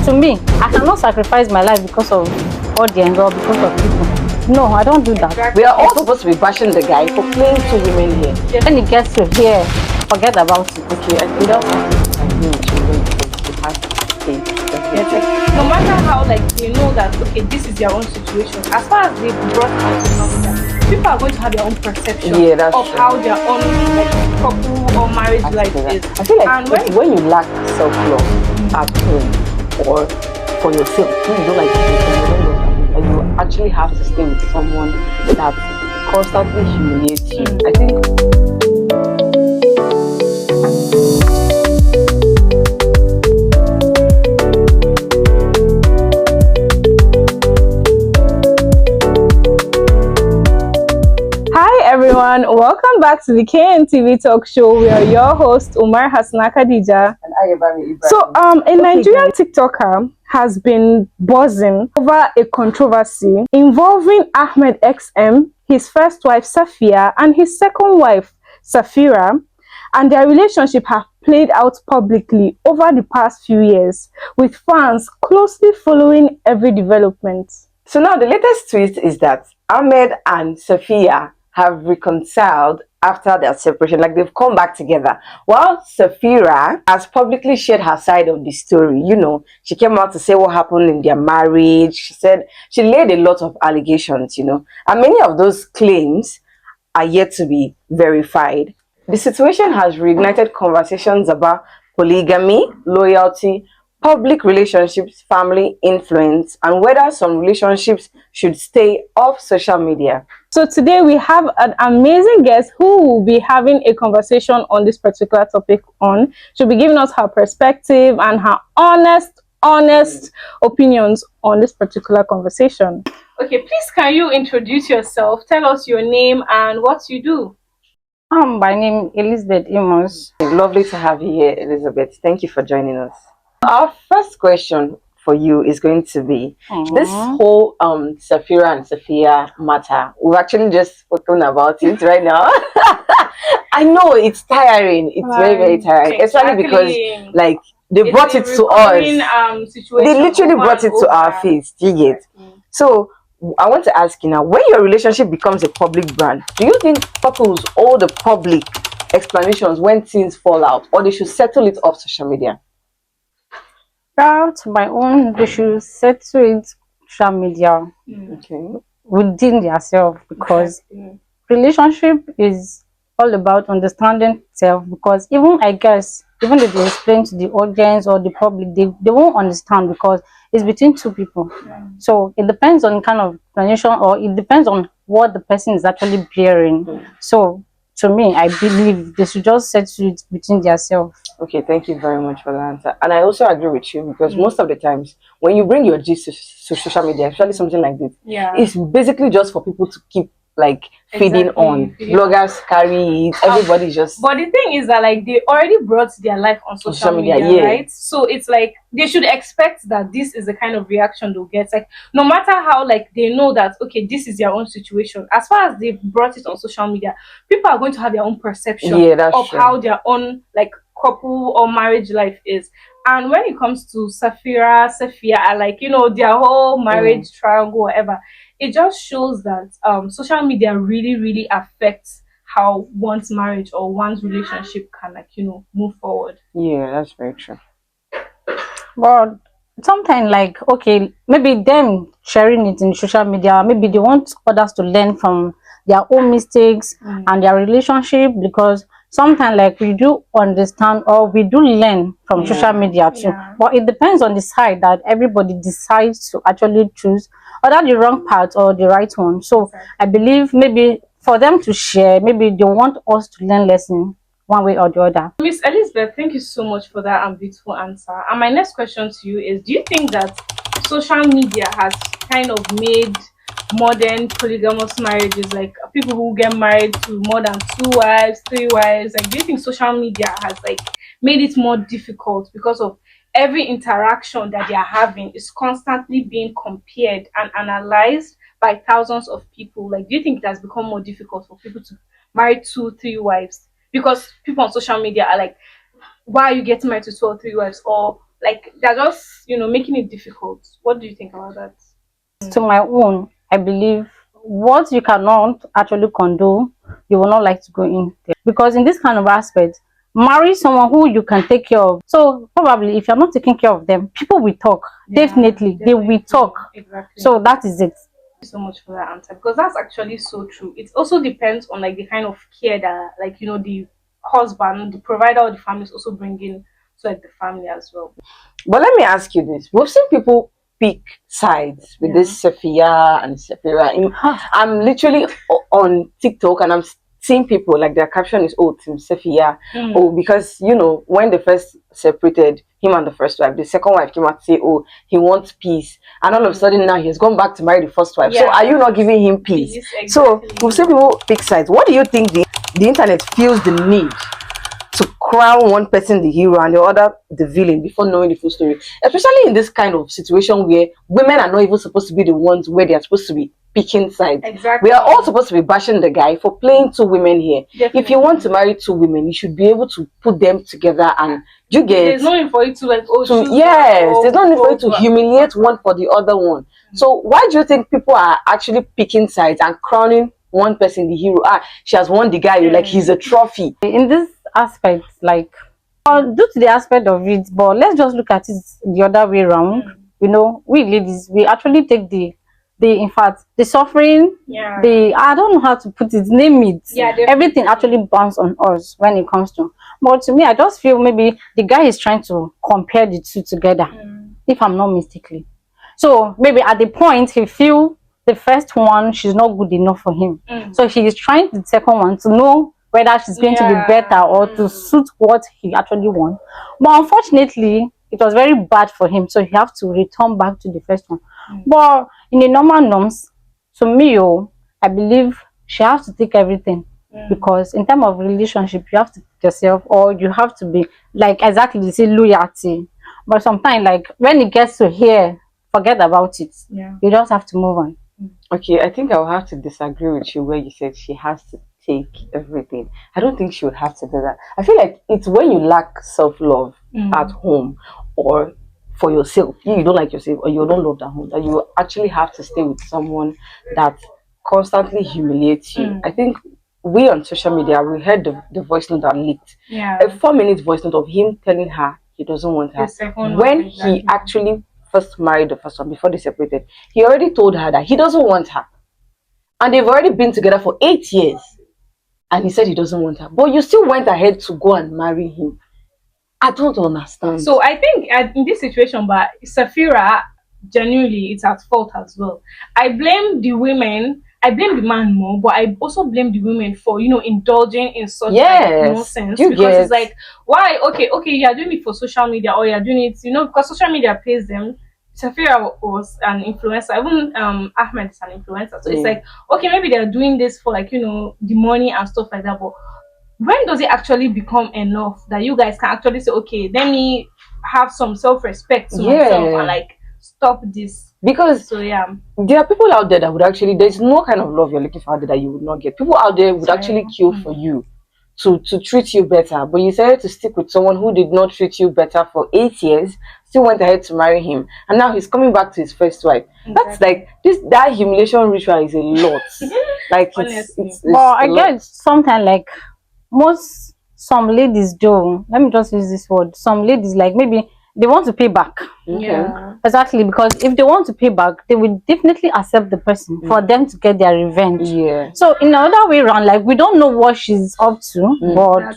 to me, I cannot sacrifice my life because of audience or because of people. No, I don't do that. We are all supposed to be bashing the guy for playing two women here. When it gets to here, forget about it. Okay, I don't have to agree with you because you have to stay. It's like, no matter how like they know that okay, this is their own situation. As far as they brought out the number, people are going to have their own perception of how their own like couple or marriage life is. I feel like and when you lack self-love at home or for yourself, when you don't like it, and you actually have to stay with someone that constantly humiliates you. I think. Everyone, welcome back to the KNTV talk show. We are your host Umar Hasna Khadija. And I Ibrahim. So a Nigerian TikToker has been buzzing over a controversy involving Ahmed XM, his first wife Safiya, and his second wife Safeera, and their relationship have played out publicly over the past few years, with fans closely following every development. So now the latest twist is that Ahmed and Safiya have reconciled after their separation, like they've come back together. While Safeera has publicly shared her side of the story, you know, she came out to say what happened in their marriage. She said she laid a lot of allegations, you know, and many of those claims are yet to be verified. The situation has reignited conversations about polygamy, loyalty, public relationships, family influence, and whether some relationships should stay off social media. So today we have an amazing guest who will be having a conversation on this particular topic. She'll be giving us her perspective and her honest opinions on this particular conversation. Okay, please can you introduce yourself? Tell us your name and what you do. My name is Elizabeth Amos. Lovely to have you here, Elizabeth. Thank you for joining us. Our first question for you is going to be this whole Safeera and Safiya matter. We've actually just spoken about it right now. I know it's tiring. It's very tiring, especially because like they brought it to us. They literally brought it to our face. Do you get? So I want to ask you now: when your relationship becomes a public brand, do you think couples owe the public explanations when things fall out, or they should settle it off social media? To my own, they should settle it social media within themselves, because relationship is all about understanding self. Because even I guess even if they explain to the audience or the public, they won't understand because it's between two people. So it depends on kind of explanation, or it depends on what the person is actually bearing. So to me, I believe they should just settle it between themselves. Okay, thank you very much for the answer. And I also agree with you, because most of the times when you bring your gist to social media, especially something like this, it's basically just for people to keep like feeding on. Bloggers carry it, everybody just. But the thing is that like they already brought their life on social media, right? So it's like they should expect that this is the kind of reaction they'll get. Like no matter how like they know that okay, this is their own situation. As far as they brought it on social media, people are going to have their own perception of how their own like couple or marriage life is. And when it comes to Safiya, like you know, their whole marriage triangle, whatever, it just shows that social media really affects how one's marriage or one's relationship can like you know move forward. Yeah, that's very true. But sometimes like okay, maybe them sharing it in social media, maybe they want others to learn from their own mistakes and their relationship, because sometimes like we do understand or we do learn from social media too, but it depends on the side that everybody decides to actually choose either the wrong path or the right one. So I believe maybe for them to share, maybe they want us to learn lesson one way or the other. Miss Elizabeth, thank you so much for that beautiful answer. And my next question to you is, do you think that social media has kind of made modern polygamous marriages, like people who get married to more than 2 wives, 3 wives, like do you think social media has like made it more difficult because of every interaction that they are having is constantly being compared and analyzed by thousands of people? Like do you think it has become more difficult for people to marry 2, 3 wives because people on social media are like, why are you getting married to 2 or 3 wives? Or like they're just, making it difficult. What do you think about that? To my own, I believe what you cannot actually condone, you will not like to go in there. Because in this kind of aspect, marry someone who you can take care of. So probably if you're not taking care of them, people will talk. Yeah, Definitely, they will talk. Exactly. So that is it. So much for that answer, because that's actually so true. It also depends on like the kind of care that, like, the husband, the provider, or the family is also bringing to like the family as well. But let me ask you this: we've seen people pick sides with this Safiya and Safeera. I'm literally on TikTok and I'm seeing people like their caption is, "Oh, Team Safiya." Oh, because when they first separated, him and the first wife, the second wife came out to say, "Oh, he wants peace," and all of a sudden now he has gone back to marry the first wife. So are you not giving him peace? Exactly. So we've seen people pick sides. What do you think the internet feels the need to crown one person the hero and the other the villain before knowing the full story, especially in this kind of situation where women are not even supposed to be the ones where they are supposed to be picking sides? Exactly. We are all supposed to be bashing the guy for playing two women here. Definitely. If you want to marry two women, you should be able to put them together, and there's no need for you to like there's no need for you to humiliate one for the other one. So why do you think people are actually picking sides and crowning one person the hero? She has won the guy, like he's a trophy. In this aspect, like due to the aspect of it, but let's just look at it the other way around. We ladies, we actually take the in fact the suffering, I don't know how to put it, name it, everything actually bounce on us when it comes to. But to me, I just feel maybe the guy is trying to compare the two together, if I'm not mistaken. So maybe at the point he feel the first one, she's not good enough for him, so he is trying the second one to know whether she's going to be better or to suit what he actually wants. But unfortunately, it was very bad for him, so he have to return back to the first one. But in the normal norms, to me, I believe she has to take everything, because in terms of relationship, you have to take yourself, or you have to be like exactly the same loyalty. But sometimes, like when it gets to here, forget about it. You just have to move on. Okay, I think I'll have to disagree with you where you said she has to take everything. I don't think she would have to do that. I feel like it's when you lack self-love at home or for yourself, you don't like yourself or you don't love at home, that you actually have to stay with someone that constantly humiliates you. I think we on social media, we heard the voice note that leaked. A 4-minute voice note of him telling her he doesn't want her. When he actually first married the first one before they separated, he already told her that he doesn't want her. And they've already been together for 8 years. And he said he doesn't want her. But you still went ahead to go and marry him. I don't understand. So I think in this situation, but Safeera, genuinely, it's at fault as well. I blame the women. I blame the man more, but I also blame the women for indulging in such nonsense. Because it's like, why? Okay, you are doing it for social media, or you are doing it, because social media pays them. Safeera was an influencer. Even Ahmed is an influencer. So it's like, okay, maybe they're doing this for like the money and stuff like that. But when does it actually become enough that you guys can actually say, okay, let me have some self-respect to myself and like stop this? Because there are people out there that would actually, there's no kind of love you're looking for out there that you would not get. People out there would actually kill for you to treat you better, but you decided to stick with someone who did not treat you better for 8 years, still went ahead to marry him, and now he's coming back to his first wife. That's like that humiliation ritual is a lot. Like it's but I guess sometimes like some ladies do, let me just use this word, some ladies, like maybe they want to pay back. Exactly, because if they want to pay back, they will definitely accept the person for them to get their revenge. So in another way around, like we don't know what she's up to, but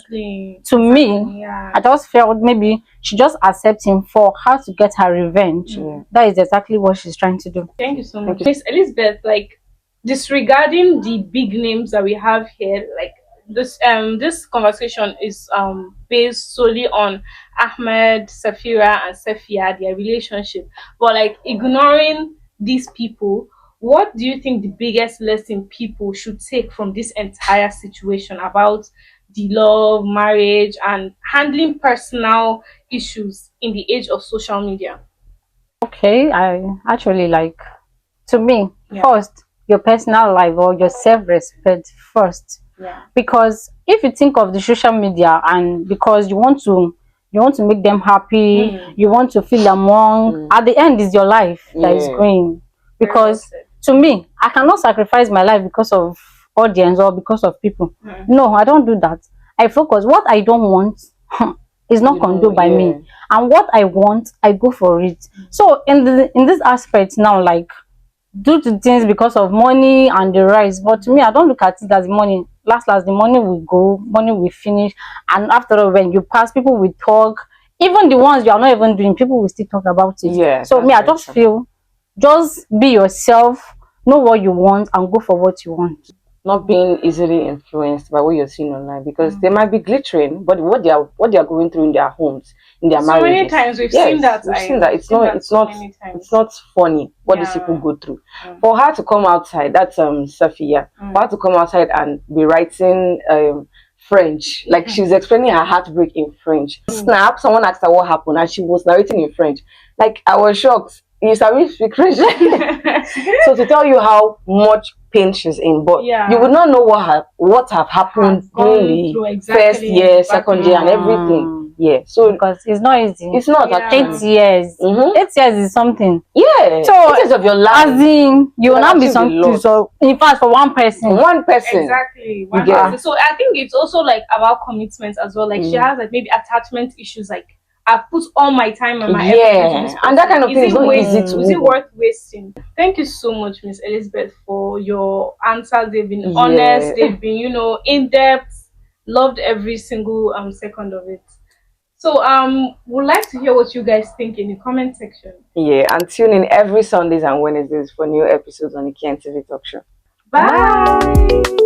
to me, I just felt maybe she just accepts him for her to get her revenge. That is exactly what she's trying to do. Thank you so much, Miss Elizabeth. Like, disregarding the big names that we have here, like this conversation is based solely on Ahmed, Safeera, and Safiya, their relationship. But like ignoring these people, what do you think the biggest lesson people should take from this entire situation about the love, marriage, and handling personal issues in the age of social media? Okay, I actually like, to me, first, your personal life or your self-respect first. Because if you think of the social media and because you want to you want to make them happy, you want to feel among. At the end, is your life that is going. Because to me, I cannot sacrifice my life because of audience or because of people. No, I don't do that. I focus. What I don't want is not condoned by me, and what I want, I go for it. So in this aspect now, like, do the things because of money and the rise, but to me, I don't look at it as money. Last the money will go, money will finish, and after all, when you pass, people will talk. Even the ones you are not even doing, people will still talk about it. So me, I just feel, just be yourself, know what you want, and go for what you want. Not being easily influenced by what you're seeing online, because they might be glittering, but what they are going through in their homes, in their marriages. So many times we've seen that. We've seen that. It's not funny what these people go through. For her to come outside, that's Safiya. For her to come outside and be writing French, like she's explaining her heartbreak in French. Snap! Someone asked her what happened, and she was narrating in French. Like, I was shocked. You sabi speak French. So to tell you how much pain she's in, but you would not know what have happened during the first year, second year, and everything. So because it's not easy. It's not actually. 8 years. 8 years is something. So 8 years of your life, as in, you will not be something. So in fact, for one person, exactly. One person. So I think it's also like about commitment as well. Like she has like maybe attachment issues. Like, I put all my time and my effort into this person. And that kind of thing is not easy to. Is it worth wasting? Thank you so much, Miss Elizabeth, for your answers. They've been honest. They've been, in depth. Loved every single second of it. So would like to hear what you guys think in the comment section. And tune in every Sundays and Wednesdays for new episodes on the KNTV Talk Show. Bye.